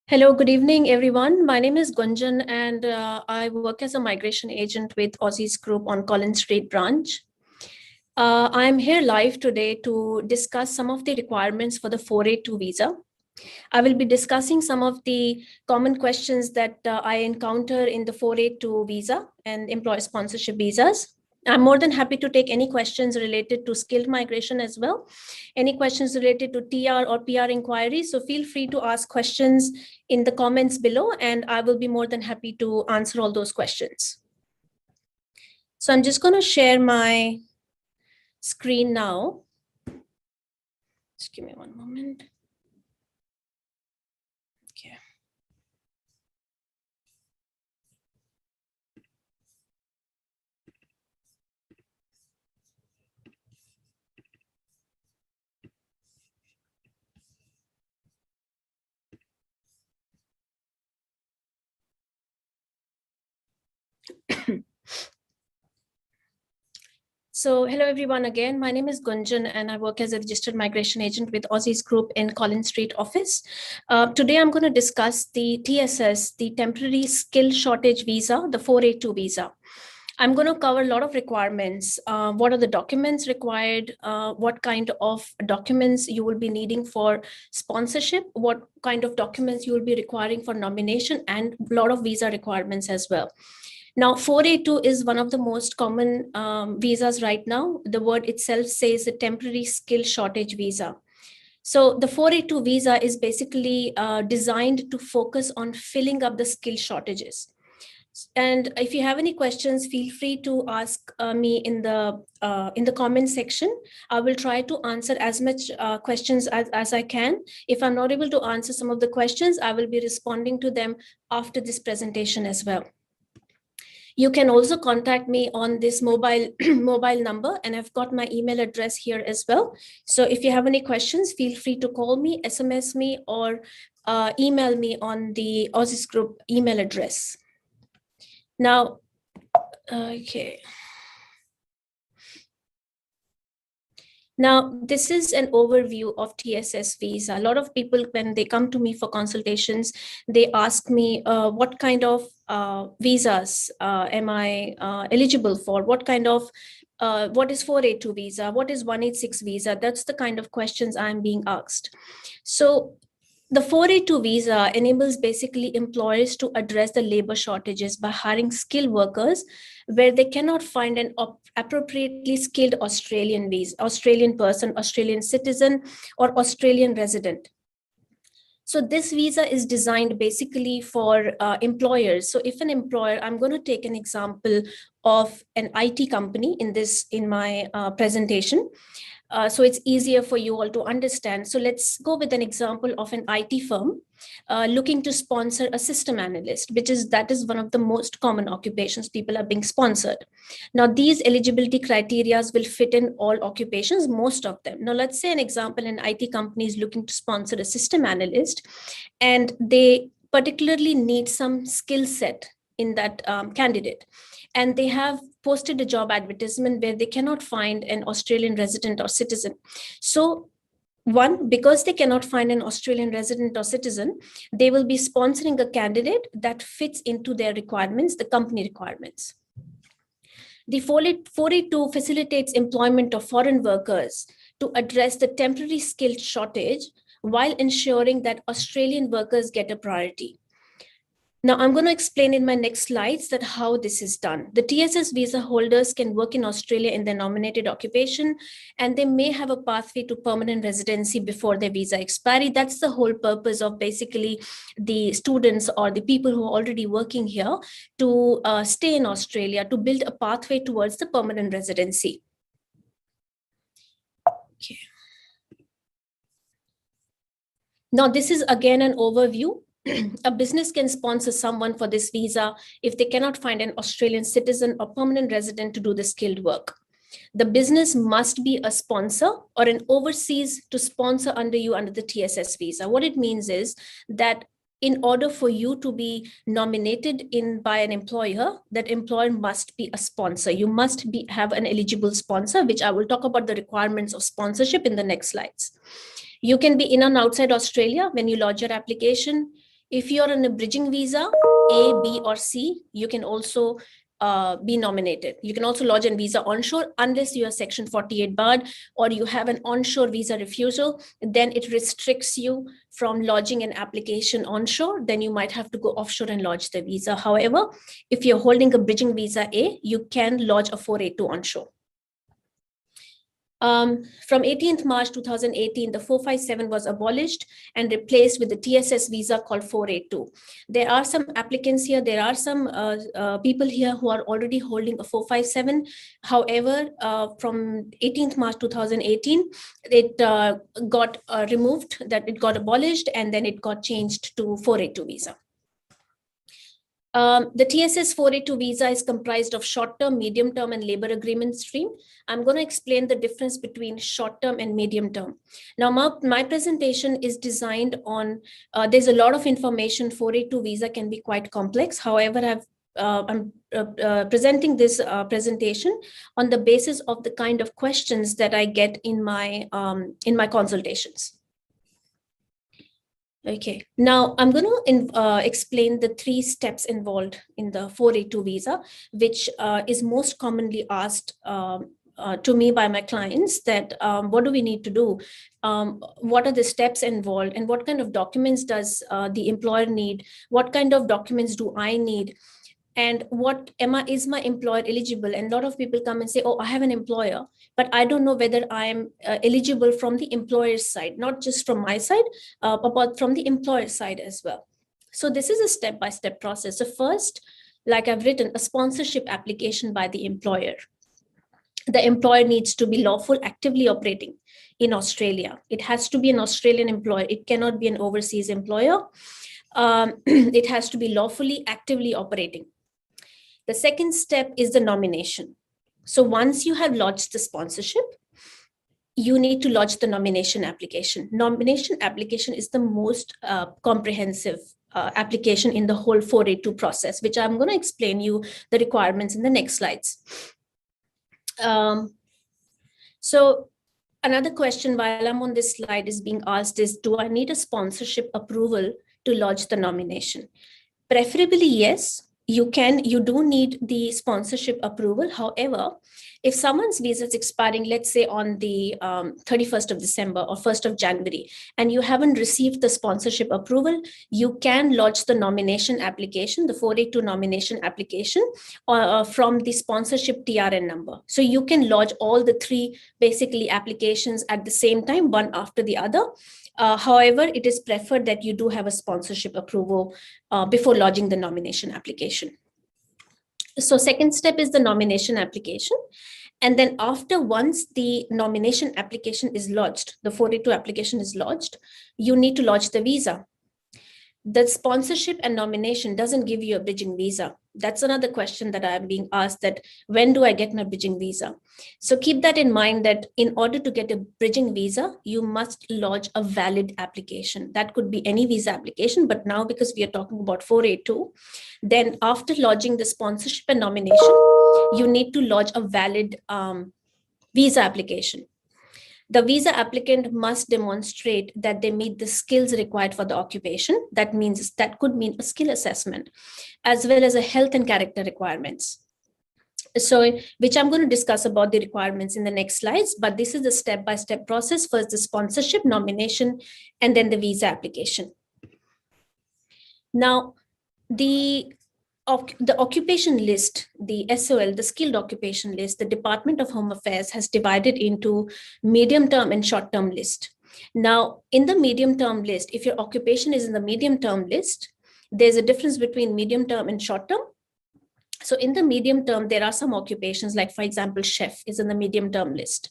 Hello, good evening, everyone. My name is Gunjan, and I work as a migration agent with Aussizz Group on Collins Street branch. I'm here live today to discuss some of the requirements for the 482 visa. I will be discussing some of the common questions that I encounter in the 482 visa and employer sponsorship visas. I'm more than happy to take any questions related to skilled migration as well. Any questions related to TR or PR inquiries. So feel free to ask questions in the comments below, and I will be more than happy to answer all those questions. So I'm just going to share my screen now. Just give me one moment. Okay. So hello everyone again. My name is Gunjan and I work as a registered migration agent with Aussizz Group in Collins Street office. Today I'm going to discuss the TSS, the temporary skill shortage visa, the 482 visa. I'm going to cover a lot of requirements. What are the documents required? What kind of documents you will be needing for sponsorship? What kind of documents you will be requiring for nomination, and a lot of visa requirements as well. Now, 482 is one of the most common visas right now. The word itself says a temporary skill shortage visa. So the 482 visa is basically designed to focus on filling up the skill shortages. And if you have any questions, feel free to ask me in the comment section. I will try to answer as much questions as I can. If I'm not able to answer some of the questions, I will be responding to them after this presentation as well. You can also contact me on this mobile number, and I've got my email address here as well. So if you have any questions, feel free to call me, SMS me, or email me on the Aussizz Group email address. Now, okay. Now, this is an overview of TSS visa. A lot of people, when they come to me for consultations, they ask me what kind of visas am I eligible for? What is 482 visa? What is 186 visa? That's the kind of questions I'm being asked. So the 482 visa enables basically employers to address the labor shortages by hiring skilled workers where they cannot find an appropriately skilled Australian person, Australian citizen, or Australian resident. So this visa is designed basically for employers. So if an employer, I'm going to take an example of an IT company in my presentation. So it's easier for you all to understand. So let's go with an example of an IT firm looking to sponsor a system analyst, that is one of the most common occupations people are being sponsored. Now, these eligibility criteria will fit in all occupations, most of them. Now, let's say an example, an IT company is looking to sponsor a system analyst, and they particularly need some skill set in that candidate. And they have posted a job advertisement where they cannot find an Australian resident or citizen. So one, because they cannot find an Australian resident or citizen, they will be sponsoring a candidate that fits into their requirements, the company requirements. The 482 facilitates employment of foreign workers to address the temporary skill shortage while ensuring that Australian workers get a priority. Now, I'm going to explain in my next slides that how this is done. The TSS visa holders can work in Australia in their nominated occupation, and they may have a pathway to permanent residency before their visa expiry. That's the whole purpose of basically the students or the people who are already working here to stay in Australia, to build a pathway towards the permanent residency. Okay. Now, this is again an overview. A business can sponsor someone for this visa if they cannot find an Australian citizen or permanent resident to do the skilled work. The business must be a sponsor or an overseas to sponsor under the TSS visa. What it means is that in order for you to be nominated by an employer, that employer must be a sponsor. You must have an eligible sponsor, which I will talk about the requirements of sponsorship in the next slides. You can be in and outside Australia when you lodge your application. If you're on a bridging visa, A, B, or C, you can also be nominated. You can also lodge a visa onshore unless you are Section 48 barred or you have an onshore visa refusal. Then it restricts you from lodging an application onshore. Then you might have to go offshore and lodge the visa. However, if you're holding a bridging visa A, you can lodge a 482 onshore. From 18th March 2018, the 457 was abolished and replaced with the TSS visa called 482. There are some applicants here. There are some people here who are already holding a 457. However, from 18th March 2018, it got removed, that it got abolished, and then it got changed to 482 visa. The TSS 482 visa is comprised of short-term, medium-term, and labor agreement stream. I'm going to explain the difference between short-term and medium-term. Now, my presentation is designed on, there's a lot of information. 482 visa can be quite complex. However, I'm presenting this presentation on the basis of the kind of questions that I get in my consultations. Okay, now I'm going to explain the 3 steps involved in the 482 visa, which is most commonly asked to me by my clients, that what do we need to do? What are the steps involved, and what kind of documents does the employer need? What kind of documents do I need? And is my employer eligible? And a lot of people come and say, oh, I have an employer, but I don't know whether I am eligible from the employer's side, not just from my side, but from the employer side as well. So this is a step-by-step process. So first, like I've written, a sponsorship application by the employer. The employer needs to be lawful, actively operating in Australia. It has to be an Australian employer. It cannot be an overseas employer. It has to be lawfully, actively operating. The second step is the nomination. So once you have lodged the sponsorship, you need to lodge the nomination application. Nomination application is the most comprehensive application in the whole 482 process, which I'm going to explain you the requirements in the next slides. So another question while I'm on this slide is being asked is, do I need a sponsorship approval to lodge the nomination? Preferably, yes. You do need the sponsorship approval. However, if someone's visa is expiring, let's say on the 31st of December or 1st of January, and you haven't received the sponsorship approval, you can lodge the nomination application, the 482 nomination application from the sponsorship TRN number. So you can lodge all the 3 basically applications at the same time, one after the other. However, it is preferred that you do have a sponsorship approval before lodging the nomination application. So second step is the nomination application. And then once the nomination application is lodged, the 482 application is lodged, you need to lodge the visa. The sponsorship and nomination doesn't give you a bridging visa. That's another question that I'm being asked, that when do I get my bridging visa? So keep that in mind, that in order to get a bridging visa, you must lodge a valid application. That could be any visa application, but now because we are talking about 482, then after lodging the sponsorship and nomination, you need to lodge a valid visa application. The visa applicant must demonstrate that they meet the skills required for the occupation. That could mean a skill assessment, as well as a health and character requirements. So, which I'm going to discuss about the requirements in the next slides, but this is the step-by-step process. First, the sponsorship, nomination, and then the visa application. Now, the occupation list, the SOL, the skilled occupation list, the Department of Home Affairs has divided into medium-term and short-term list. Now, in the medium-term list, if your occupation is in the medium-term list, there's a difference between medium-term and short-term. So in the medium-term, there are some occupations, like, for example, chef is in the medium-term list.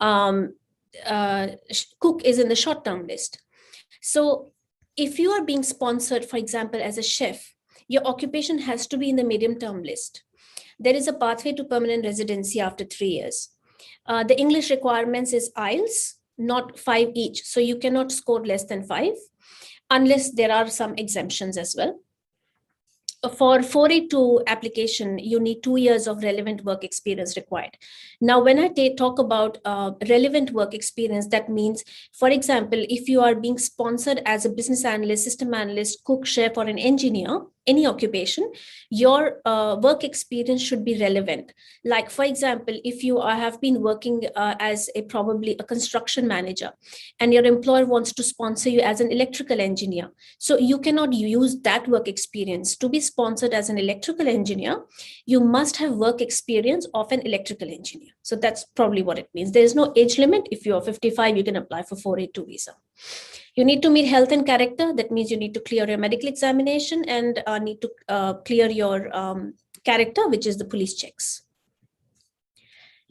Cook is in the short-term list. So if you are being sponsored, for example, as a chef, your occupation has to be in the medium-term list. There is a pathway to permanent residency after 3 years. The English requirements is IELTS, not 5 each. So you cannot score less than 5, unless there are some exemptions as well. For 482 application, you need 2 years of relevant work experience required. Now, when I talk about relevant work experience, that means, for example, if you are being sponsored as a business analyst, system analyst, cook, chef, or an engineer, any occupation, your work experience should be relevant. Like, for example, if you have been working as probably a construction manager, and your employer wants to sponsor you as an electrical engineer, so you cannot use that work experience to be sponsored as an electrical engineer. You must have work experience of an electrical engineer. So that's probably what it means. There is no age limit. If you're 55, you can apply for 482 visa. You need to meet health and character. That means you need to clear your medical examination and need to clear your character, which is the police checks.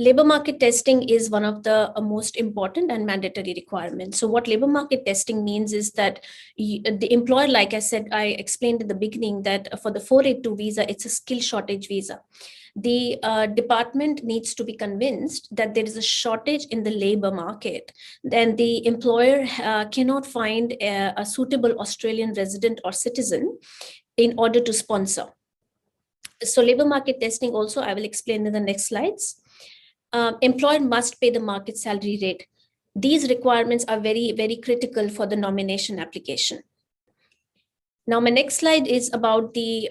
Labor market testing is one of the most important and mandatory requirements. So what labor market testing means is that the employer, like I said, I explained in the beginning that for the 482 visa, it's a skill shortage visa. The department needs to be convinced that there is a shortage in the labor market. Then the employer cannot find a suitable Australian resident or citizen in order to sponsor. So labor market testing also, I will explain in the next slides. Employer must pay the market salary rate. These requirements are very, very critical for the nomination application. Now, my next slide is about the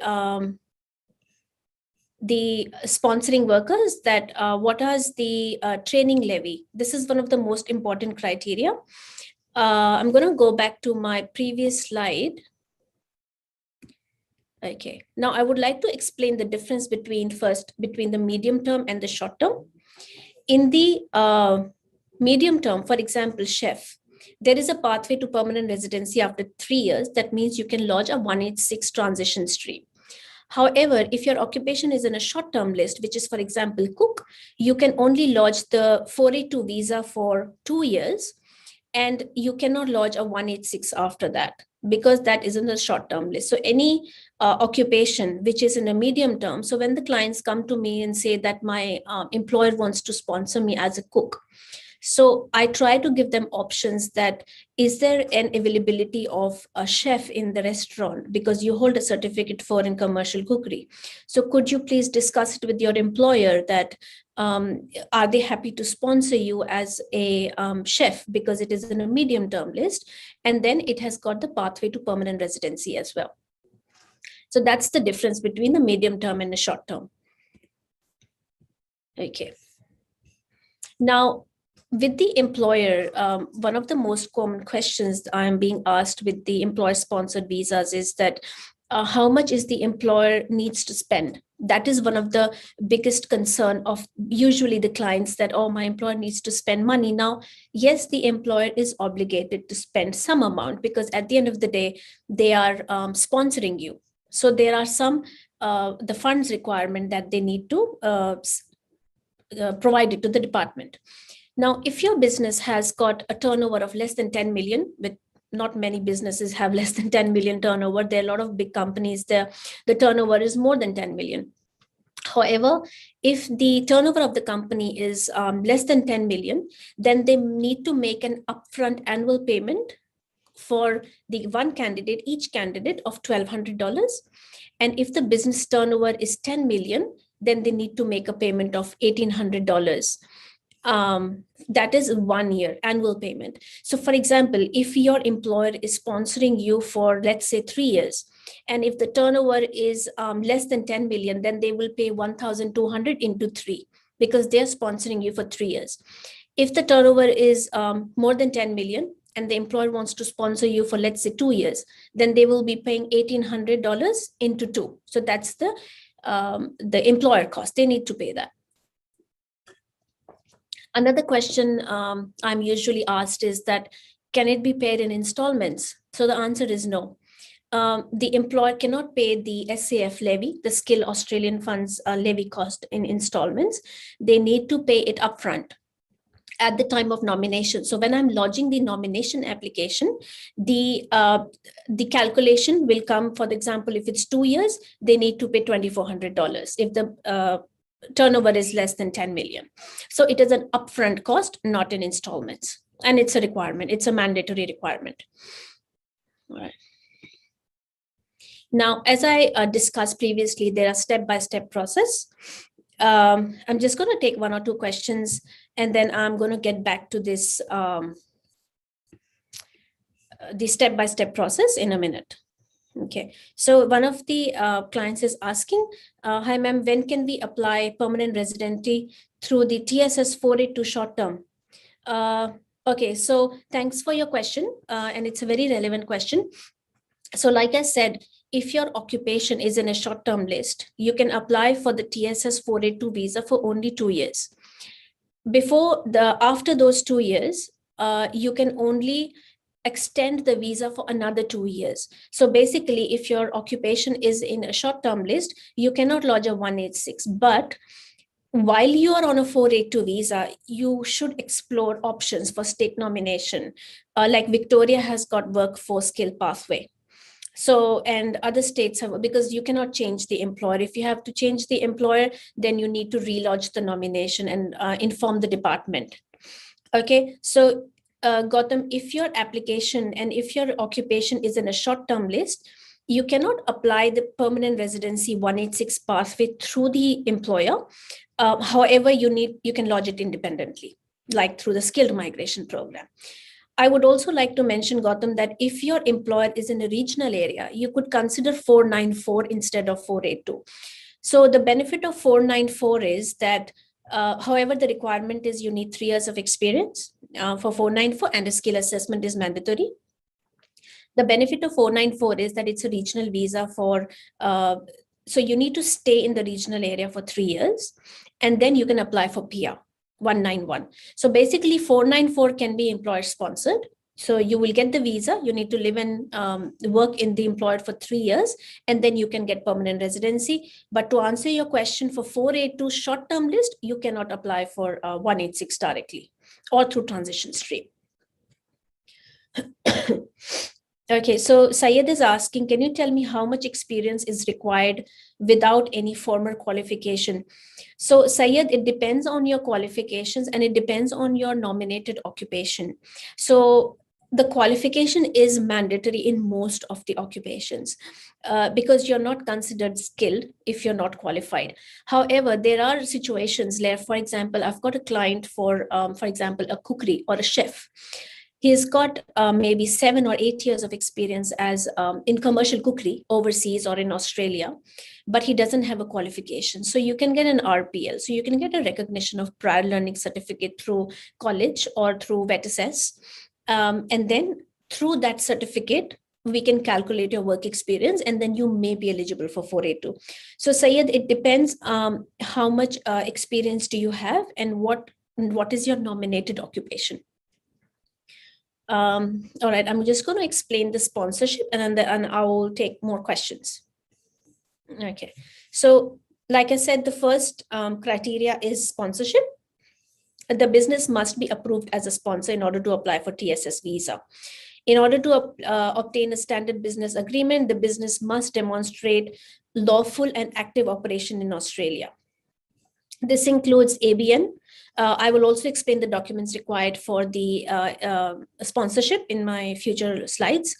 sponsoring workers, that what is the training levy. This is one of the most important criteria. I'm going to go back to my previous slide. Okay, now I would like to explain the difference between the medium term and the short term. In the medium term, for example, chef, there is a pathway to permanent residency after 3 years. That means you can lodge a 186 transition stream. However, if your occupation is in a short-term list, which is, for example, cook, you can only lodge the 482 visa for 2 years, and you cannot lodge a 186 after that, because that is in the short-term list. So any occupation which is in a medium term, so when the clients come to me and say that my employer wants to sponsor me as a cook, so I try to give them options that, is there an availability of a chef in the restaurant, because you hold a certificate for in commercial cookery. So could you please discuss it with your employer that are they happy to sponsor you as a chef, because it is in a medium term list, and then it has got the pathway to permanent residency as well. So that's the difference between the medium term and the short term. Okay. Now, with the employer, one of the most common questions I'm being asked with the employer-sponsored visas is that how much is the employer needs to spend? That is one of the biggest concern of usually the clients, that, oh, my employer needs to spend money. Now, yes, the employer is obligated to spend some amount, because at the end of the day, they are sponsoring you. So there are some, the funds requirement that they need to provide it to the department. Now, if your business has got a turnover of less than 10 million, but not many businesses have less than 10 million turnover. There are a lot of big companies there. The turnover is more than 10 million. However, if the turnover of the company is less than 10 million, then they need to make an upfront annual payment for the one candidate, each candidate, of $1,200. And if the business turnover is 10 million, then they need to make a payment of $1,800. That is 1 year annual payment. So for example, if your employer is sponsoring you for, let's say, 3 years, and if the turnover is less than 10 million, then they will pay 1,200 into 3, because they're sponsoring you for 3 years. If the turnover is more than 10 million, and the employer wants to sponsor you for, let's say, 2 years, then they will be paying $1,800 into 2. So that's the employer cost. They need to pay that. Another question I'm usually asked is that, can it be paid in installments? So the answer is no. The employer cannot pay the SAF levy, the Skill Australian Funds levy cost, in installments. They need to pay it upfront at the time of nomination. So when I'm lodging the nomination application, the calculation will come, for example, if it's 2 years, they need to pay $2,400 if the turnover is less than 10 million. So it is an upfront cost, not in installments. And it's a requirement. It's a mandatory requirement. All right. Now, as I discussed previously, there are step-by-step process. I'm just going to take one or two questions, and then I'm going to get back to this the step-by-step process in a minute. Okay, so one of the clients is asking, hi ma'am, when can we apply permanent residency through the TSS 482 short term? Okay, so thanks for your question, and it's a very relevant question. So like I said, if your occupation is in a short-term list, you can apply for the TSS 482 visa for only 2 years. After those 2 years, you can only extend the visa for another 2 years. So basically, if your occupation is in a short-term list, you cannot lodge a 186. But while you are on a 482 visa, you should explore options for state nomination. Like Victoria has got workforce skill pathway. So, and other states have, because you cannot change the employer. If you have to change the employer, then you need to relodge the nomination and inform the department. Okay, so Gautam, if your application and if your occupation is in a short-term list, you cannot apply the permanent residency 186 pathway through the employer. However, you can lodge it independently, like through the skilled migration program. I would also like to mention, Gautam, that if your employer is in a regional area, you could consider 494 instead of 482. So the benefit of 494 is that, however, the requirement is you need 3 years of experience for 494, and a skill assessment is mandatory. The benefit of 494 is that it's a regional visa for, so you need to stay in the regional area for 3 years, and then you can apply for PR. 191. So basically 494 can be employer sponsored. So you will get the visa, you need to live and work in the employer for 3 years, and then you can get permanent residency. But to answer your question, for 482 short-term list, you cannot apply for 186 directly or through transition stream. Okay, so Syed is asking, can you tell me how much experience is required without any formal qualification? So Syed, it depends on your qualifications and it depends on your nominated occupation. So the qualification is mandatory in most of the occupations because you're not considered skilled if you're not qualified. However, there are situations where, for example, I've got a client for example, a cookery or a chef. He's got maybe 7 or 8 years of experience as in commercial cookery overseas or in Australia, but he doesn't have a qualification. So you can get an RPL. So you can get a recognition of prior learning certificate through college or through VETSS. And then through that certificate, we can calculate your work experience, and then you may be eligible for 482. So Syed, it depends how much experience do you have and what is your nominated occupation. All right, I'm just going to explain the sponsorship and I will take more questions. Okay, so like I said, the first criteria is sponsorship. The business must be approved as a sponsor in order to apply for TSS visa. In order to obtain a standard business agreement, the business must demonstrate lawful and active operation in Australia. This includes ABN. I will also explain the documents required for the sponsorship in my future slides.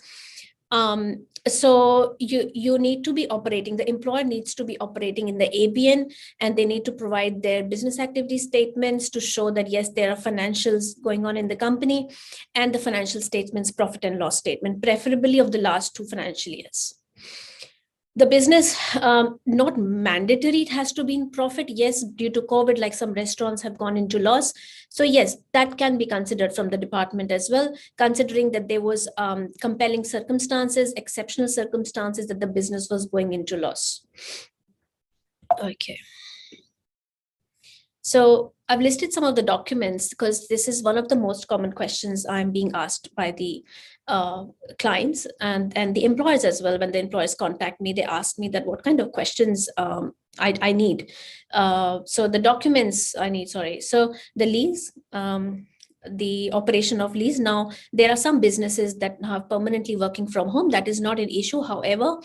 So you need to be operating, the employer needs to be operating in the ABN, and they need to provide their business activity statements to show that, yes, there are financials going on in the company, and the financial statements, profit and loss statement, preferably of the last 2 financial years. The business, not mandatory, it has to be in profit. Yes, due to COVID, like some restaurants have gone into loss. So yes, that can be considered from the department as well, considering that there was compelling circumstances, exceptional circumstances that the business was going into loss. Okay. So I've listed some of the documents because this is one of the most common questions I'm being asked by the clients and the employers as well. When the employers contact me, they ask me that what kind of questions I need. So the documents I need, so the lease, the operation of lease. Now, there are some businesses that have permanently working from home. That is not an issue. However,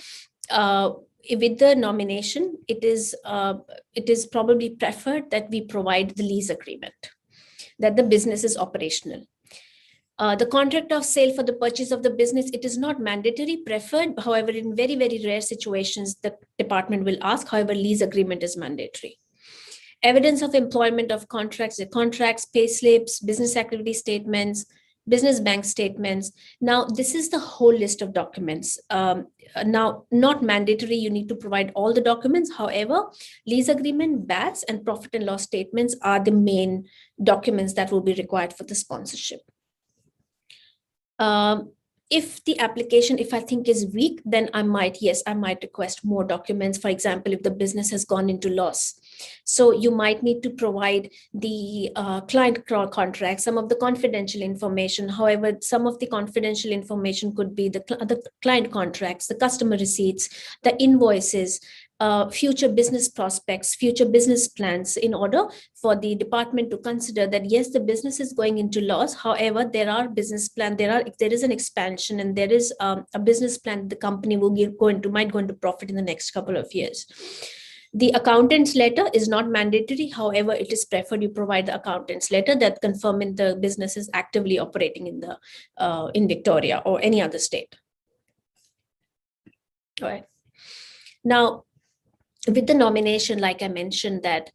with the nomination, it is probably preferred that we provide the lease agreement, that the business is operational. The contract of sale for the purchase of the business, it is not mandatory, preferred. However, in very, very rare situations, the department will ask. However, lease agreement is mandatory. Evidence of employment of contracts, the contracts, pay slips, business activity statements, business bank statements. Now, this is the whole list of documents. Now, not mandatory, you need to provide all the documents. However, lease agreement, BAS, and profit and loss statements are the main documents that will be required for the sponsorship. If the application, if I think is weak, then I might request more documents. For example, if the business has gone into loss. So you might need to provide the client contract, some of the confidential information. However, some of the confidential information could be the client contracts, the customer receipts, the invoices, future business prospects, future business plans, in order for the department to consider that, yes, the business is going into loss. However, there are business plan, there is an expansion, and there is a business plan the company will might go into profit in the next couple of years. The accountant's letter is not mandatory. However, it is preferred you provide the accountant's letter that confirming the business is actively operating in Victoria or any other state. All right. Now, with the nomination, like I mentioned, that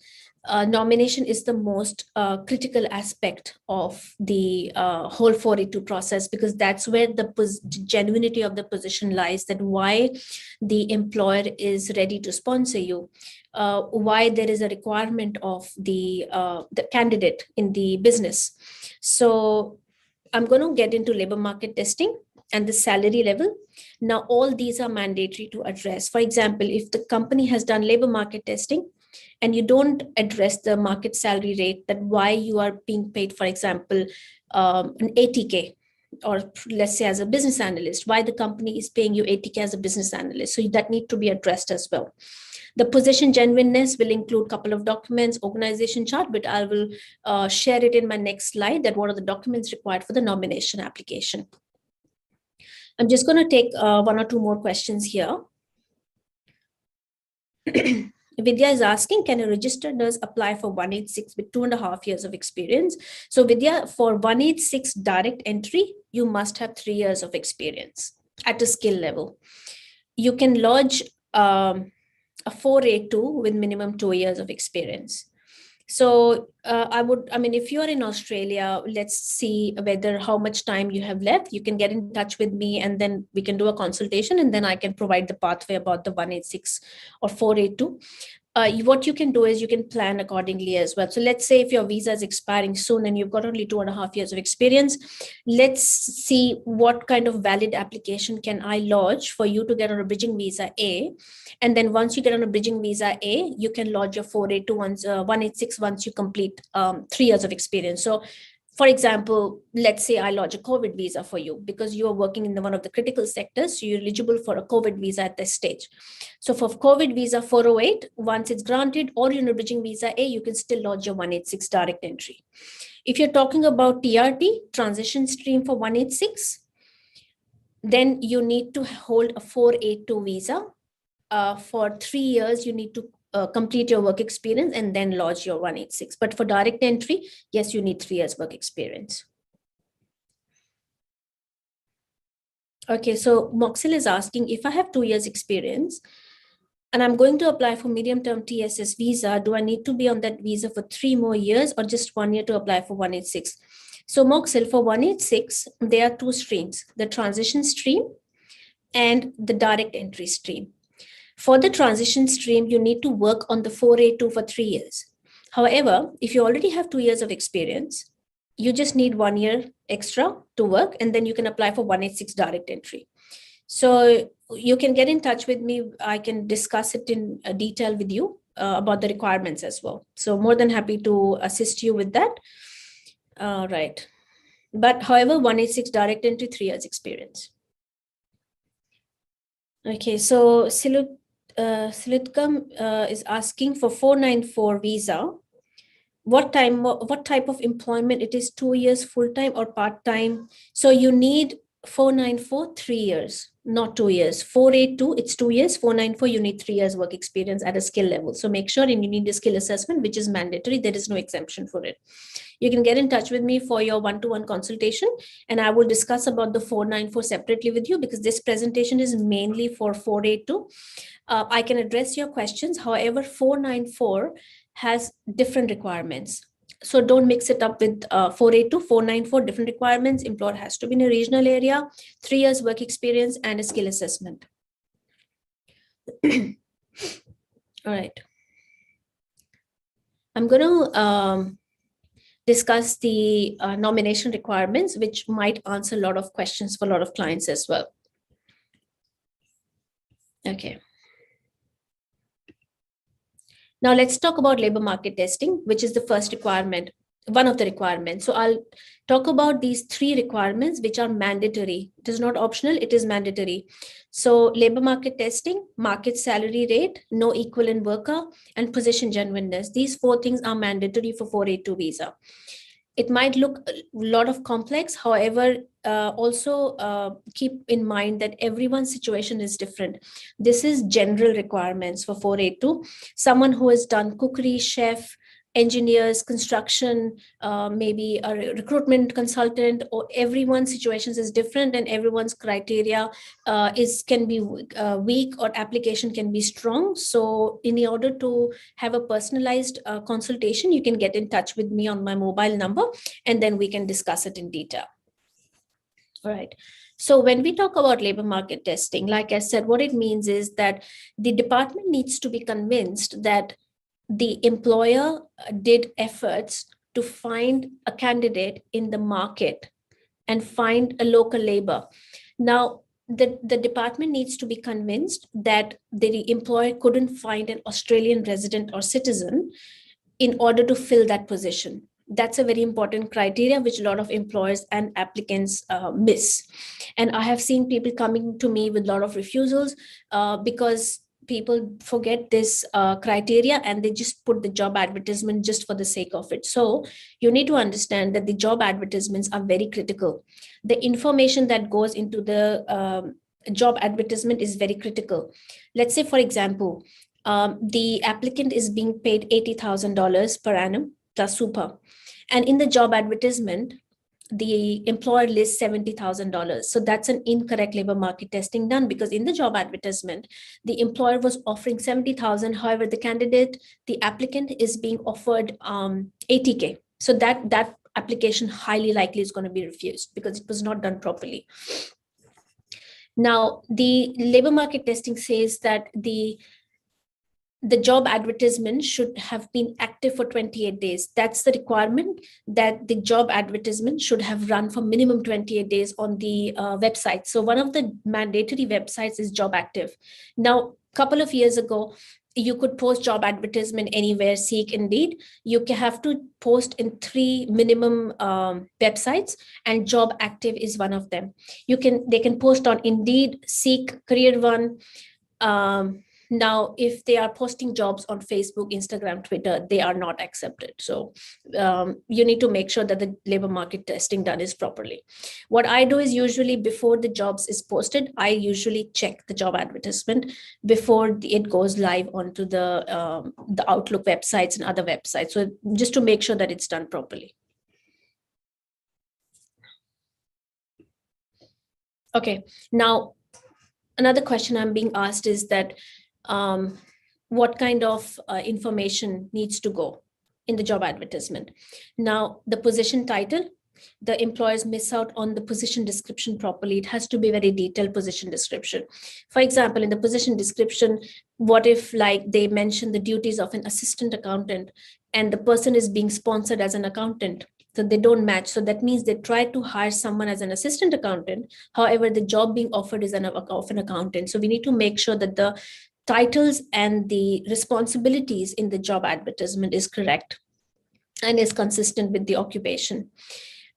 nomination is the most critical aspect of the whole 482 process, because that's where the genuinity of the position lies, that why the employer is ready to sponsor you, why there is a requirement of the candidate in the business. So I'm going to get into labor market testing and the salary level. Now, all these are mandatory to address. For example, if the company has done labor market testing and you don't address the market salary rate, that why you are being paid, for example, an 80K, or let's say as a business analyst, why the company is paying you 80K as a business analyst. So that need to be addressed as well. The position genuineness will include a couple of documents, organization chart, but I will share it in my next slide, that what are the documents required for the nomination application. I'm just going to take one or two more questions here. Vidya is asking, can a registered nurse apply for 186 with 2.5 years of experience? So Vidya, for 186 direct entry, you must have 3 years of experience at a skill level. You can lodge a 482 with minimum 2 years of experience. So if you're in Australia, let's see how much time you have left. You can get in touch with me and then we can do a consultation, and then I can provide the pathway about the 186 or 482. What you can do is you can plan accordingly as well. So let's say if your visa is expiring soon and you've got only 2.5 years of experience, let's see what kind of valid application can I lodge for you to get on a bridging visa A. And then once you get on a bridging visa A, you can lodge your 482 186 once you complete 3 years of experience. So for example, let's say I lodge a COVID visa for you because you are working in one of the critical sectors. So you're eligible for a COVID visa at this stage. So for COVID visa 408, once it's granted, or you're in a bridging visa A, you can still lodge your 186 direct entry. If you're talking about TRT, transition stream for 186, then you need to hold a 482 visa. For 3 years, you need to complete your work experience and then lodge your 186. But for direct entry, yes, you need 3 years work experience. Okay, so Moxil is asking, if I have 2 years experience and I'm going to apply for medium-term TSS visa, do I need to be on that visa for 3 more years or just 1 year to apply for 186? So Moxil, for 186, there are 2 streams, the transition stream and the direct entry stream. For the transition stream, you need to work on the 482 for 3 years. However, if you already have 2 years of experience, you just need 1 year extra to work, and then you can apply for 186 direct entry. So you can get in touch with me. I can discuss it in detail with you about the requirements as well. So more than happy to assist you with that. Right. But however, 186 direct entry, 3 years experience. Okay, so Silitkam is asking for 494 visa. What type of employment it is, 2 years full-time or part-time? So you need 494, 3 years. not 2 years. 482, it's 2 years. 494, you need 3 years work experience at a skill level. So make sure, and you need a skill assessment, which is mandatory. There is no exemption for it. You can get in touch with me for your one-to-one consultation, and I will discuss about the 494 separately with you, because this presentation is mainly for 482. I can address your questions. However, 494 has different requirements. So don't mix it up with 482, 494, different requirements. Employer has to be in a regional area, 3 years work experience, and a skill assessment. All right. I'm going to discuss the nomination requirements, which might answer a lot of questions for a lot of clients as well. Okay. Now let's talk about labor market testing, which is the first requirement, one of the requirements. So I'll talk about these 3 requirements, which are mandatory. It is not optional, it is mandatory. So labor market testing, market salary rate, no equivalent worker, and position genuineness. These 4 things are mandatory for 482 visa. It might look a lot of complex. However, also keep in mind that everyone's situation is different. This is general requirements for 482. Someone who has done cookery, chef, engineers, construction, maybe a recruitment consultant, or everyone's situations is different, and everyone's criteria can be weak, or application can be strong. So in order to have a personalized consultation, you can get in touch with me on my mobile number, and then we can discuss it in detail. All right. So when we talk about labor market testing, like I said, what it means is that the department needs to be convinced that the employer did efforts to find a candidate in the market and find a local labor. Now, the department needs to be convinced that the employer couldn't find an Australian resident or citizen in order to fill that position. That's a very important criteria, which a lot of employers and applicants miss. And I have seen people coming to me with a lot of refusals because people forget this criteria, and they just put the job advertisement just for the sake of it. So you need to understand that the job advertisements are very critical. The information that goes into the job advertisement is very critical. Let's say, for example, the applicant is being paid $80,000 per annum plus super. And in the job advertisement, the employer lists $70,000. So that's an incorrect labor market testing done, because in the job advertisement, the employer was offering 70,000. However, the applicant is being offered 80K. So that application highly likely is going to be refused because it was not done properly. Now, the labor market testing says that the job advertisement should have been active for 28 days. That's the requirement, that the job advertisement should have run for minimum 28 days on the website. So one of the mandatory websites is Job Active. Now, a couple of years ago, you could post job advertisement anywhere, Seek, Indeed. You have to post in 3 minimum websites, and Job Active is one of them. They can post on Indeed, Seek, Career One. Now, if they are posting jobs on Facebook, Instagram, Twitter, they are not accepted. So you need to make sure that the labor market testing done is properly. What I do is, usually before the jobs is posted, I usually check the job advertisement before it goes live onto the Outlook websites and other websites. So just to make sure that it's done properly. Okay, now another question I'm being asked is that what kind of information needs to go in the job advertisement. Now, the position title, the employers miss out on the position description properly. It has to be very detailed position description. For example, in the position description, what if like they mention the duties of an assistant accountant and the person is being sponsored as an accountant? So they don't match. So that means they try to hire someone as an assistant accountant. However, the job being offered is of an accountant. So we need to make sure that the titles and the responsibilities in the job advertisement is correct and is consistent with the occupation.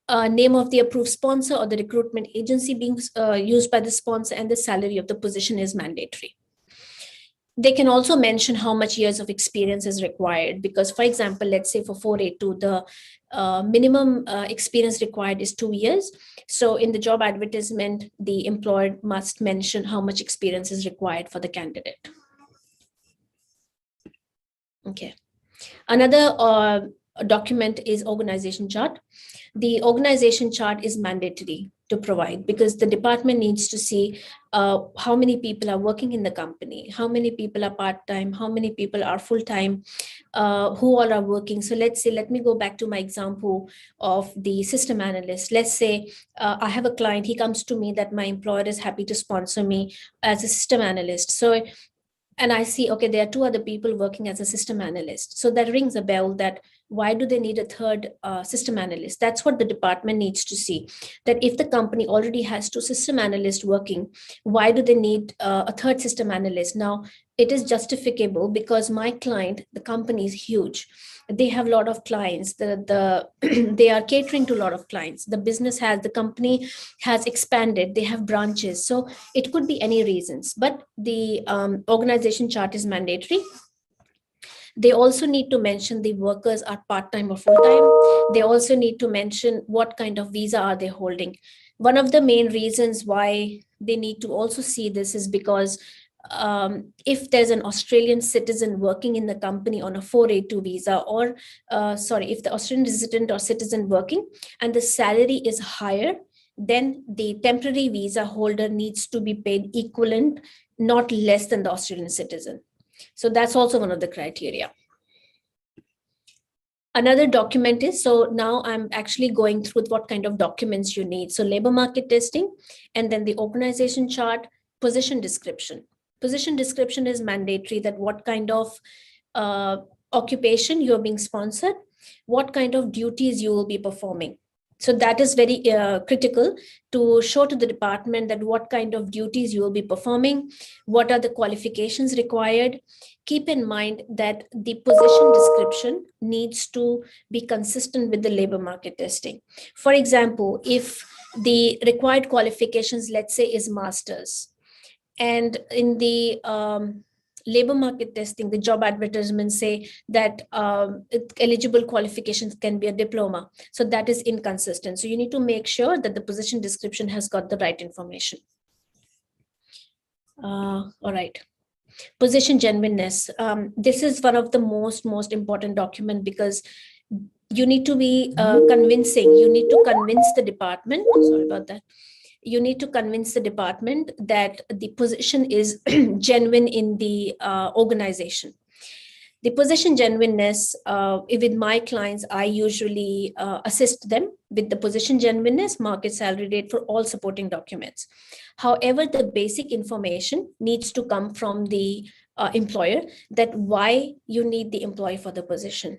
Name of the approved sponsor or the recruitment agency being used by the sponsor, and the salary of the position is mandatory. They can also mention how much years of experience is required, because, for example, let's say for 482, the minimum experience required is 2 years. So in the job advertisement, the employer must mention how much experience is required for the candidate. Okay. Another document is organization chart. The organization chart is mandatory to provide, because the department needs to see how many people are working in the company, how many people are part-time, how many people are full-time, who all are working. So let's say, let me go back to my example of the system analyst. Let's say I have a client, he comes to me that my employer is happy to sponsor me as a system analyst. So, and I see, okay, there are 2 other people working as a system analyst. So that rings a bell that why do they need a third system analyst? That's what the department needs to see. That if the company already has 2 system analysts working, why do they need a third system analyst? Now, it is justificable because my client, the company is huge. They have a lot of clients. They are catering to a lot of clients. The company has expanded. They have branches. So it could be any reasons, but the organization chart is mandatory. They also need to mention the workers are part-time or full-time. They also need to mention what kind of visa are they holding. One of the main reasons why they need to also see this is because if there's an Australian citizen working in the company on a 482 visa, or if the Australian resident or citizen working and the salary is higher, then the temporary visa holder needs to be paid equivalent, not less than the Australian citizen. So that's also one of the criteria. Another document is, so now I'm actually going through what kind of documents you need. So labor market testing, and then the organization chart, position description. Position description is mandatory, that what kind of occupation you're being sponsored, what kind of duties you will be performing. So that is very critical to show to the department that what kind of duties you will be performing, what are the qualifications required. Keep in mind that the position description needs to be consistent with the labor market testing. For example, if the required qualifications, let's say, is master's, and in the labor market testing, the job advertisements say that eligible qualifications can be a diploma. So that is inconsistent. So you need to make sure that the position description has got the right information. All right. Position genuineness. This is one of the most important document, because you need to be convincing. You need to convince the department. Sorry about that. You need to convince the department that the position is genuine in the organization. The position genuineness, with my clients, I usually assist them with the position genuineness, market salary rate for all supporting documents. However, the basic information needs to come from the employer, that why you need the employee for the position,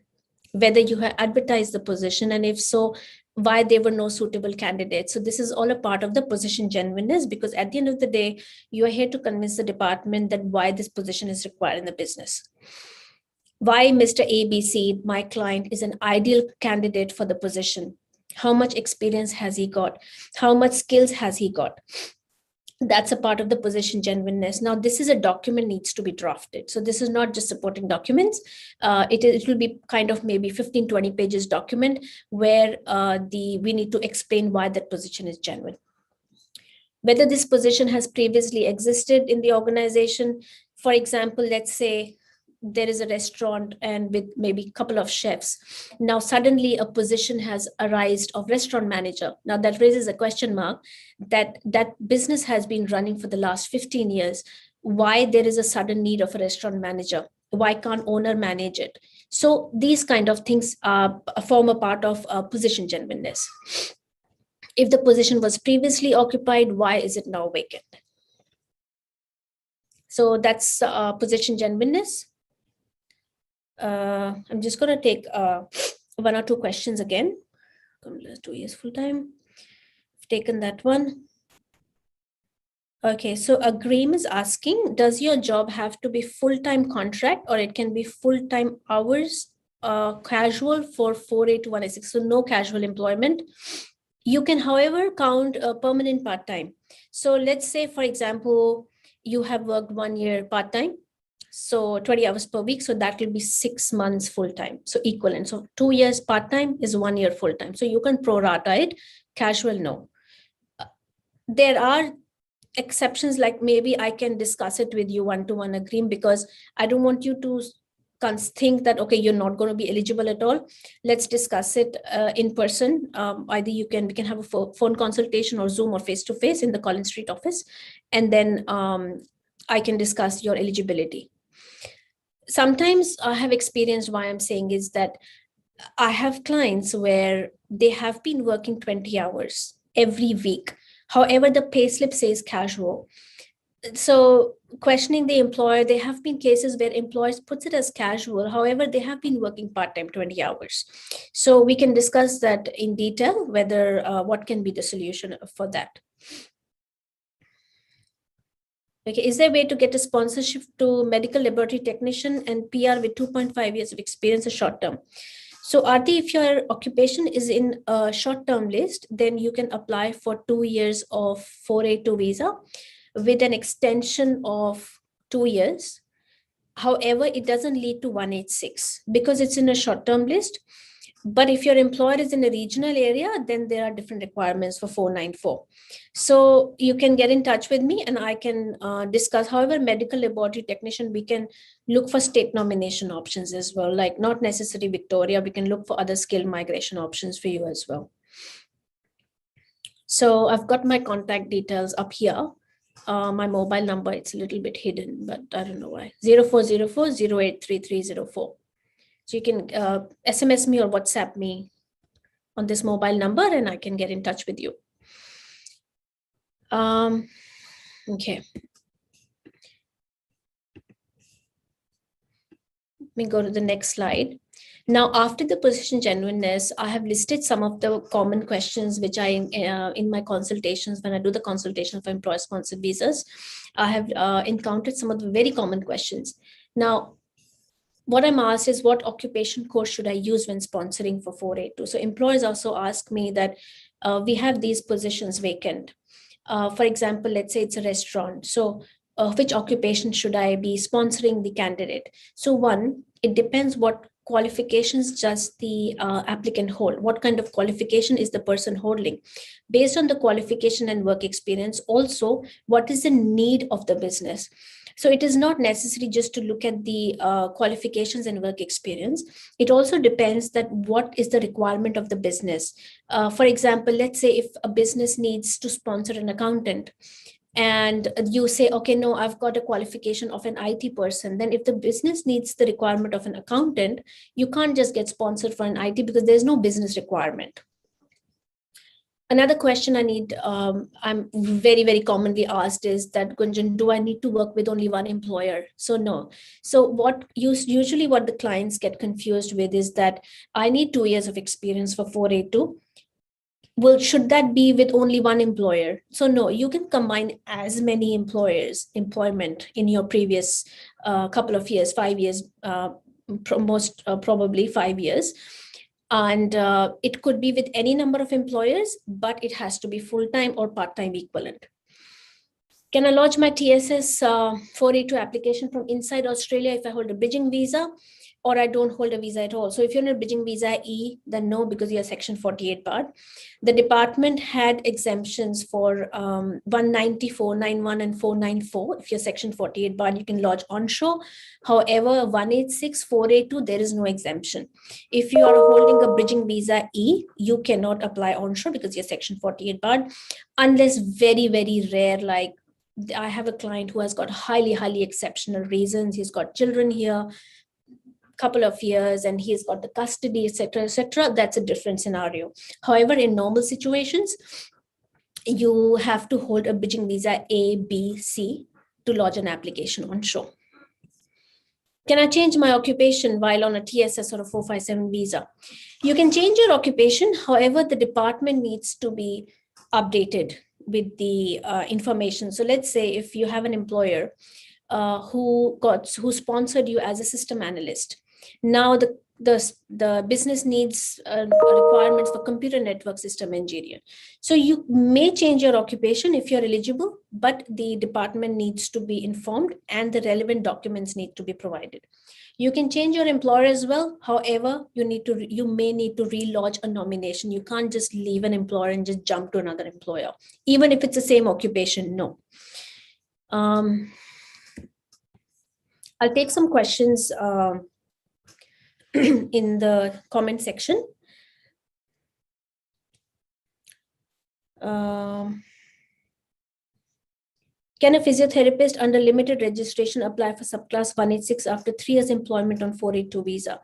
whether you have advertised the position, and if so, why there were no suitable candidates. So this is all a part of the position genuineness, because at the end of the day, you are here to convince the department that why this position is required in the business. Why Mr. ABC, my client, is an ideal candidate for the position. How much experience has he got? How much skills has he got? That's a part of the position genuineness. Now, this is a document needs to be drafted. So this is not just supporting documents. It will be kind of maybe 15, 20 pages document where we need to explain why that position is genuine. Whether this position has previously existed in the organization. For example, let's say there is a restaurant and with maybe a couple of chefs. Now, suddenly a position has arisen of restaurant manager. Now that raises a question mark that business has been running for the last 15 years. Why there is a sudden need of a restaurant manager? Why can't owner manage it? So these kind of things form a part of position genuineness. If the position was previously occupied, why is it now vacant? So that's position genuineness. I'm just going to take 1 or 2 questions again. 2 years full time. I've taken that one. Okay, so Agreem is asking, does your job have to be full-time contract, or it can be full-time hours, casual for 48186? So no casual employment. You can, however, count permanent part-time. So let's say, for example, you have worked 1 year part-time. So 20 hours per week. So that will be 6 months full-time. So equivalent. So 2 years part-time is 1 year full-time. So you can prorata it. Casual, no. There are exceptions, like maybe I can discuss it with you one-to-one agreement, because I don't want you to think that, okay, you're not going to be eligible at all. Let's discuss it in person. Either we can have a phone consultation or Zoom or face-to-face in the Collins Street office. And then I can discuss your eligibility. Sometimes I have experienced, why I'm saying is that I have clients where they have been working 20 hours every week. However, the payslip says casual. So questioning the employer, there have been cases where employers puts it as casual. However, they have been working part-time 20 hours. So we can discuss that in detail, whether what can be the solution for that. Okay, is there a way to get a sponsorship to medical laboratory technician and PR with 2.5 years of experience or short term? So Aarti, if your occupation is in a short-term list, then you can apply for 2 years of 482 visa with an extension of 2 years. However, it doesn't lead to 186 because it's in a short-term list. But if your employer is in a regional area, then there are different requirements for 494. So you can get in touch with me and I can discuss. However, medical laboratory technician, we can look for state nomination options as well, like not necessarily Victoria. We can look for other skill migration options for you as well. So I've got my contact details up here. My mobile number, it's a little bit hidden, but I don't know why. 0404-083304. So you can SMS me or WhatsApp me on this mobile number and I can get in touch with you. Okay. Let me go to the next slide. Now, after the position genuineness, I have listed some of the common questions which I, in my consultations, when I do the consultation for employer-sponsored visas, I have encountered some of the very common questions. Now, what I'm asked is, what occupation course should I use when sponsoring for 482? So employers also ask me that we have these positions vacant. For example, let's say it's a restaurant. So which occupation should I be sponsoring the candidate? So one, it depends what qualifications does the applicant hold. What kind of qualification is the person holding? Based on the qualification and work experience, also, what is the need of the business? So it is not necessary just to look at the qualifications and work experience. It also depends that what is the requirement of the business. For example, let's say if a business needs to sponsor an accountant, and you say, okay, no, I've got a qualification of an IT person. Then if the business needs the requirement of an accountant, you can't just get sponsored for an IT because there's no business requirement. Another question I need, I'm very, very commonly asked is that, Gunjan, do I need to work with only one employer? So no. So what usually what the clients get confused with is that I need 2 years of experience for 482. Well, should that be with only one employer? So no, you can combine as many employment in your previous couple of years, 5 years, most probably 5 years. And it could be with any number of employers, but it has to be full-time or part-time equivalent. Can I lodge my TSS 482 application from inside Australia if I hold a bridging visa or I don't hold a visa at all? So if you're in a bridging visa E, then no, because you're section 48 barred. The department had exemptions for 194, 91 and 494. If you're section 48 barred, you can lodge onshore. However, 186, 482, there is no exemption. If you are holding a bridging visa E, you cannot apply onshore because you're section 48 barred, unless very, very rare, like I have a client who has got highly, highly exceptional reasons. He's got children here, couple of years, and he's got the custody, etc., etc. That's a different scenario. However, in normal situations, you have to hold a bridging visa A, B, C to lodge an application onshore. Can I change my occupation while on a TSS or a 457 visa? You can change your occupation. However, the department needs to be updated with the information. So let's say if you have an employer who sponsored you as a system analyst. Now the the business needs requirements for computer network system engineer. So you may change your occupation if you're eligible, but the department needs to be informed and the relevant documents need to be provided. You can change your employer as well. However, you may need to relodge a nomination. You can't just leave an employer and just jump to another employer, even if it's the same occupation. No. I'll take some questions in the comment section. Can a physiotherapist under limited registration apply for subclass 186 after 3 years employment on 482 visa?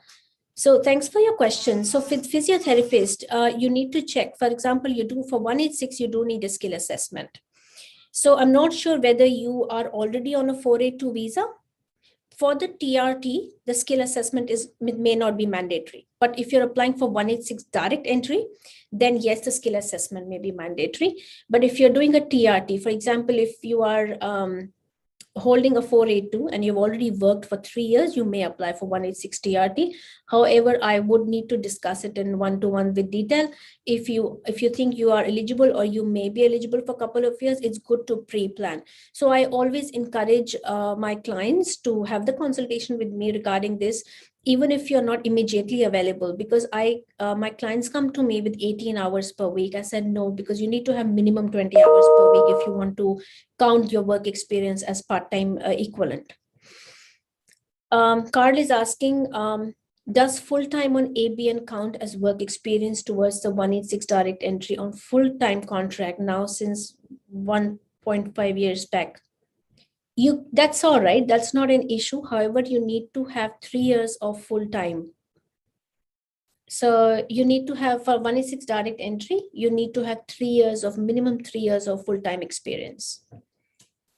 So thanks for your question. So with physiotherapist, you need to check. For example, you do for 186, you do need a skill assessment. So I'm not sure whether you are already on a 482 visa. For the TRT, the skill assessment may not be mandatory. But if you're applying for 186 direct entry, then yes, the skill assessment may be mandatory. But if you're doing a TRT, for example, if you are holding a 482 and you've already worked for 3 years, you may apply for 186 TRT. However, I would need to discuss it in one-to-one with detail. If you think you are eligible or you may be eligible for a couple of years, it's good to pre-plan. So I always encourage my clients to have the consultation with me regarding this, even if you're not immediately available, because my clients come to me with 18 hours per week. I said, no, because you need to have minimum 20 hours per week if you want to count your work experience as part-time equivalent. Carl is asking, does full-time on ABN count as work experience towards the 186 direct entry on full-time contract now since 1.5 years back? That's all right. That's not an issue. However, you need to have 3 years of full-time. So you need to have, for 186 direct entry, you need to have minimum 3 years of full-time experience.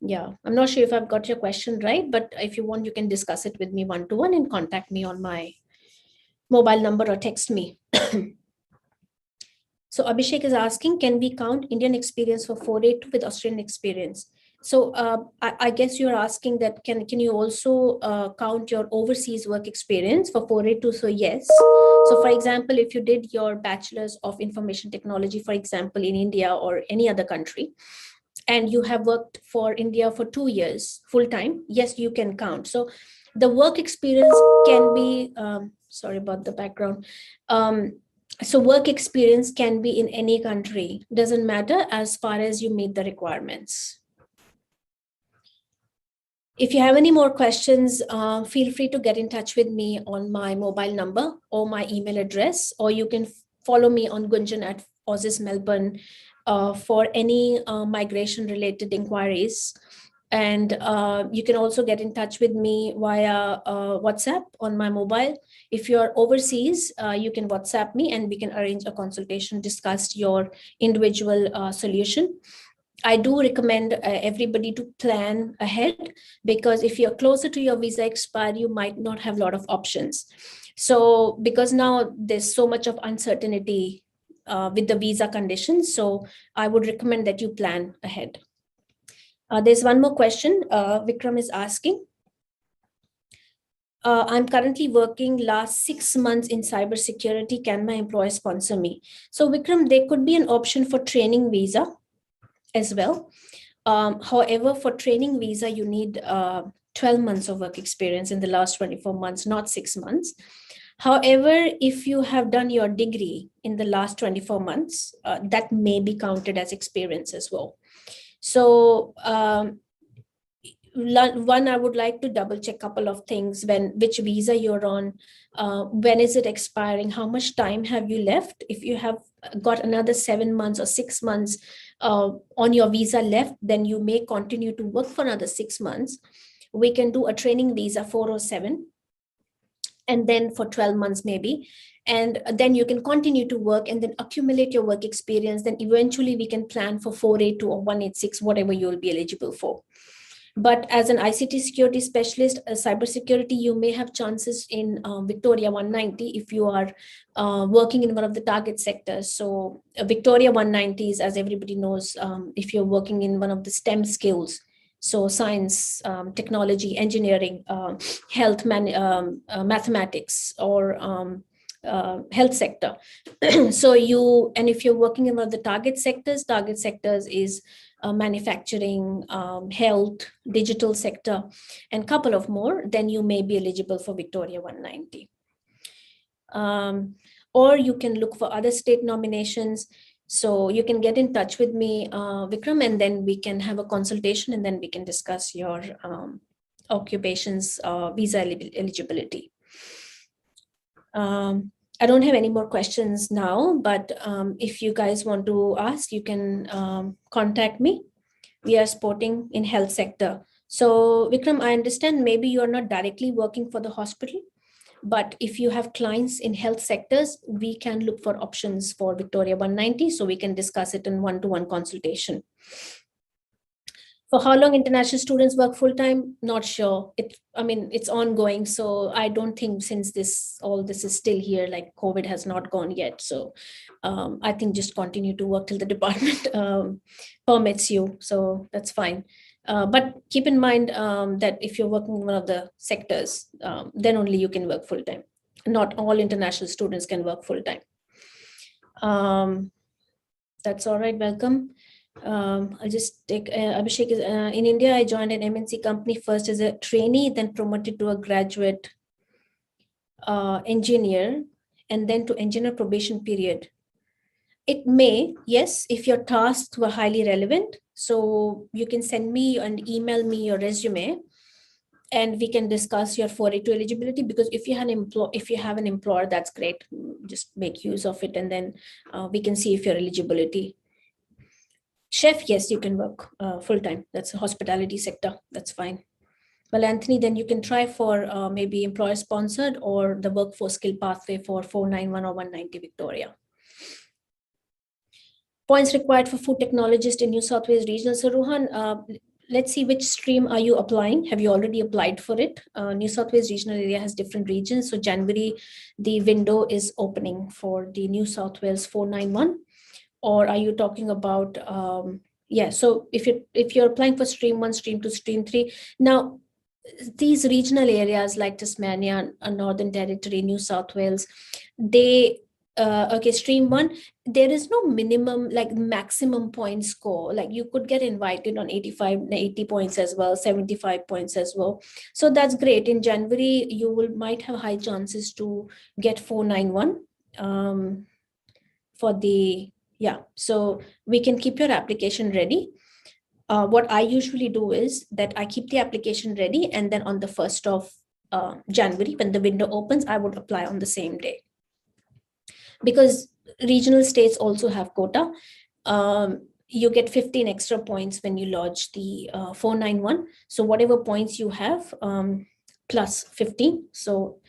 Yeah, I'm not sure if I've got your question right, but if you want, you can discuss it with me one-to-one and contact me on my mobile number or text me. So Abhishek is asking, can we count Indian experience for 482 with Australian experience? So I guess you're asking that can you also count your overseas work experience for 482? So yes. So for example, if you did your Bachelor's of Information Technology, for example, in India or any other country, and you have worked for India for 2 years full-time, yes, you can count. So the work experience can be, sorry about the background. So work experience can be in any country, doesn't matter as far as you meet the requirements. If you have any more questions, feel free to get in touch with me on my mobile number or my email address, or you can follow me on Gunjan at Aussizz Melbourne for any migration related inquiries. And you can also get in touch with me via WhatsApp on my mobile. If you're overseas, you can WhatsApp me and we can arrange a consultation, discuss your individual solution. I do recommend everybody to plan ahead, because if you're closer to your visa expiry, you might not have a lot of options. So because now there's so much of uncertainty with the visa conditions, so I would recommend that you plan ahead. There's one more question. Vikram is asking, I'm currently working last 6 months in cybersecurity. Can my employer sponsor me? So Vikram, there could be an option for training visa as well. However, for training visa, you need 12 months of work experience in the last 24 months, not 6 months. However, if you have done your degree in the last 24 months, that may be counted as experience as well. So one, I would like to double check a couple of things. Which visa you're on, when is it expiring, how much time have you left? If you have got another 7 months or 6 months on your visa left, then you may continue to work for another 6 months. We can do a training visa 407, and then for 12 months maybe, and then you can continue to work and then accumulate your work experience. Then eventually we can plan for 482 or 186, whatever you'll be eligible for. But as an ICT security specialist, cybersecurity, you may have chances in Victoria 190 if you are working in one of the target sectors. So Victoria 190 is, as everybody knows, if you're working in one of the STEM skills, So science, technology, engineering, health, mathematics, or health sector. So if you're working in one of the target sectors is manufacturing, health, digital sector, and couple of more, then you may be eligible for Victoria 190. Or you can look for other state nominations. So you can get in touch with me, Vikram, and then we can have a consultation, and then we can discuss your occupation's visa eligibility. I don't have any more questions now, but if you guys want to ask, you can contact me. We are supporting in health sector. So Vikram, I understand maybe you are not directly working for the hospital, but if you have clients in health sectors, we can look for options for Victoria 190, so we can discuss it in one-to-one consultation. For how long international students work full-time, not sure. It's ongoing, so I don't think since all this is still here, like COVID has not gone yet. So I think just continue to work till the department permits you. So that's fine. But keep in mind that if you're working in one of the sectors, then only you can work full-time. Not all international students can work full-time. That's all right, welcome. I'll just take Abhishek. In India, I joined an MNC company first as a trainee, then promoted to a graduate engineer, and then to engineer probation period. It may, yes, if your tasks were highly relevant. So you can send me and email me your resume, and we can discuss your 482 eligibility, because if you have an employer, that's great. Just make use of it, and then we can see if your eligibility. Chef, yes, you can work full-time. That's a hospitality sector. That's fine. Well, Anthony, then you can try for maybe employer-sponsored or the workforce skill pathway for 491 or 190 Victoria. Points required for food technologist in New South Wales regional. So Ruhan, let's see, which stream are you applying? Have you already applied for it? New South Wales regional area has different regions. So January, the window is opening for the New South Wales 491. Or are you talking about, so if you're applying for stream 1, stream 2, stream 3, now these regional areas like Tasmania, Northern Territory, New South Wales, they, stream 1, there is no minimum, like maximum point score. Like you could get invited on 80 points as well, 75 points as well. So that's great. In January, you might have high chances to get 491 for the, so we can keep your application ready. What I usually do is that I keep the application ready, and then on the 1st of January, when the window opens, I would apply on the same day. Because regional states also have quota. You get 15 extra points when you lodge the 491. So whatever points you have, plus 15. So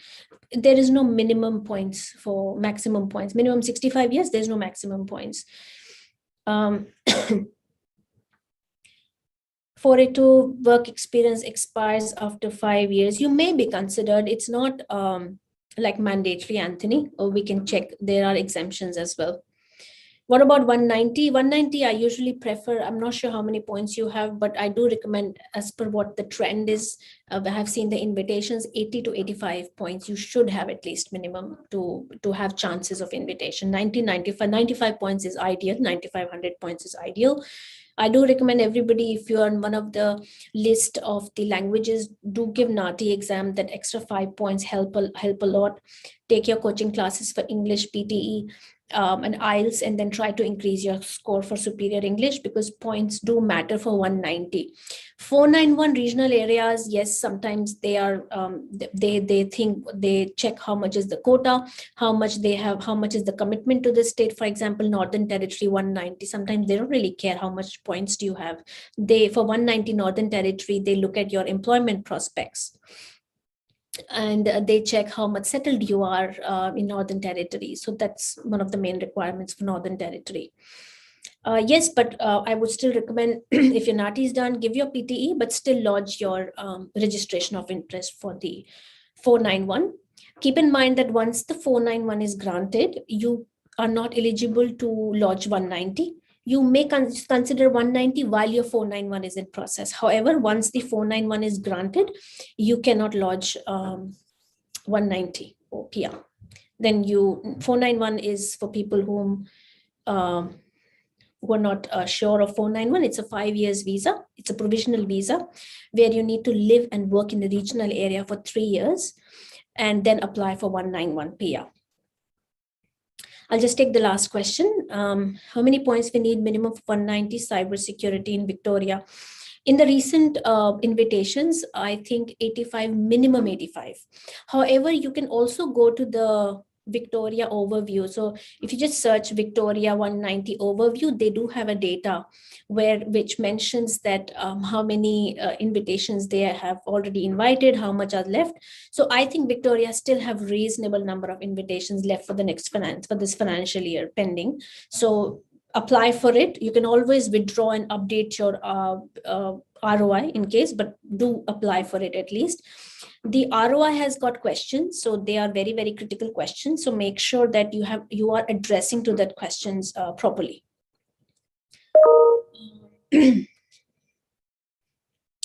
there is no minimum points for maximum points. Minimum 65 years, there's no maximum points. 482 work experience expires after 5 years. You may be considered. It's not like mandatory, Anthony, or we can check. There are exemptions as well. What about 190? 190, I usually prefer, I'm not sure how many points you have, but I do recommend, as per what the trend is, I have seen the invitations, 80 to 85 points. You should have at least minimum to have chances of invitation. 90, 95, 95 points is ideal. 9500 points is ideal. I do recommend everybody, if you're on one of the list of the languages, do give NATI exam. That extra 5 points help a lot. Take your coaching classes for English, PTE, and IELTS, and then try to increase your score for superior English, because points do matter for 190. 491 regional areas, yes, sometimes they are, they think, they check how much is the quota, how much they have, how much is the commitment to the state. For example, Northern Territory 190, sometimes they don't really care how much points do you have. For 190 Northern Territory, they look at your employment prospects, and they check how much settled you are in Northern Territory. So that's one of the main requirements for Northern Territory. Yes, but I would still recommend, if your NATI is done, give your PTE, but still lodge your registration of interest for the 491. Keep in mind that once the 491 is granted, you are not eligible to lodge 190. you may consider 190 while your 491 is in process. However, once the 491 is granted, you cannot lodge 190 or PR. Then 491 is for people who are not sure of 491. It's a 5 years visa. It's a provisional visa where you need to live and work in the regional area for 3 years and then apply for 191 PR. I'll just take the last question. How many points we need minimum for 190 cybersecurity in Victoria? In the recent invitations, I think 85, minimum 85. However, you can also go to the Victoria overview. So if you just search Victoria 190 overview, they do have a data which mentions that how many invitations they have already invited, how much are left. So I think Victoria still have reasonable number of invitations left for the next this financial year pending. So apply for it. You can always withdraw and update your ROI in case, but do apply for it at least. The ROI has got questions, so they are very, very critical questions. So make sure that you are addressing to that questions properly.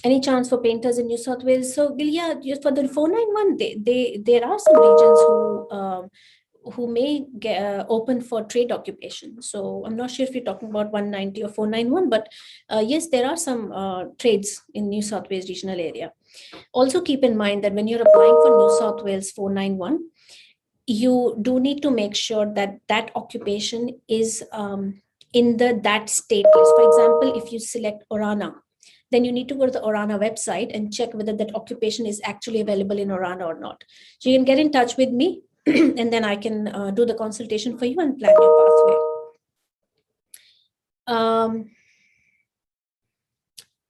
Any chance for painters in New South Wales? So yeah, just for the 491, there are some regions who may get open for trade occupation. So I'm not sure if you're talking about 190 or 491, but yes, there are some trades in New South Wales regional area. Also keep in mind that when you're applying for New South Wales 491, you do need to make sure that that occupation is in that state list. For example, if you select Orana, then you need to go to the Orana website and check whether that occupation is actually available in Orana or not. So you can get in touch with me and then I can do the consultation for you and plan your pathway.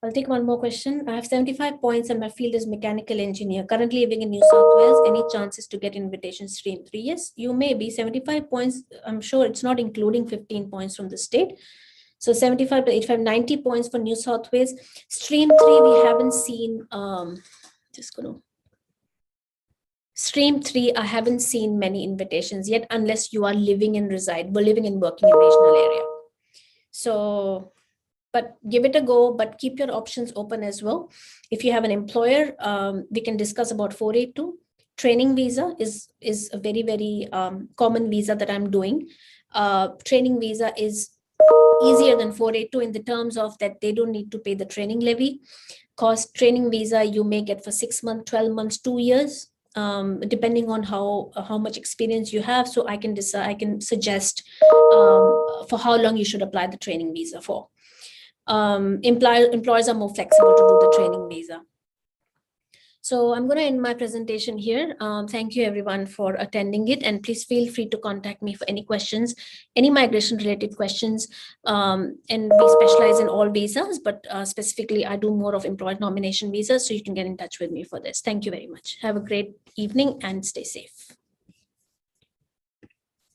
I'll take one more question. I have 75 points and my field is mechanical engineer. Currently living in New South Wales. Any chances to get invitation stream 3? Yes, you may be. 75 points. I'm sure it's not including 15 points from the state. So 75 to 85, 90 points for New South Wales. Stream 3, we haven't seen. Stream 3, I haven't seen many invitations yet, unless you are living and living and working in regional area. So, but give it a go, but keep your options open as well. If you have an employer, we can discuss about 482. Training visa is a very, very common visa that I'm doing. Training visa is easier than 482 in the terms of that they don't need to pay the training levy. Cost training visa you may get for 6 months, 12 months, 2 years, depending on how much experience you have. So I can suggest for how long you should apply the training visa for. Employers are more flexible to do the training visa. So I'm going to end my presentation here. Thank you everyone for attending it, and please feel free to contact me for any questions, any migration related questions. And we specialize in all visas, but specifically I do more of employer nomination visas, so you can get in touch with me for this. Thank you very much. Have a great evening and stay safe.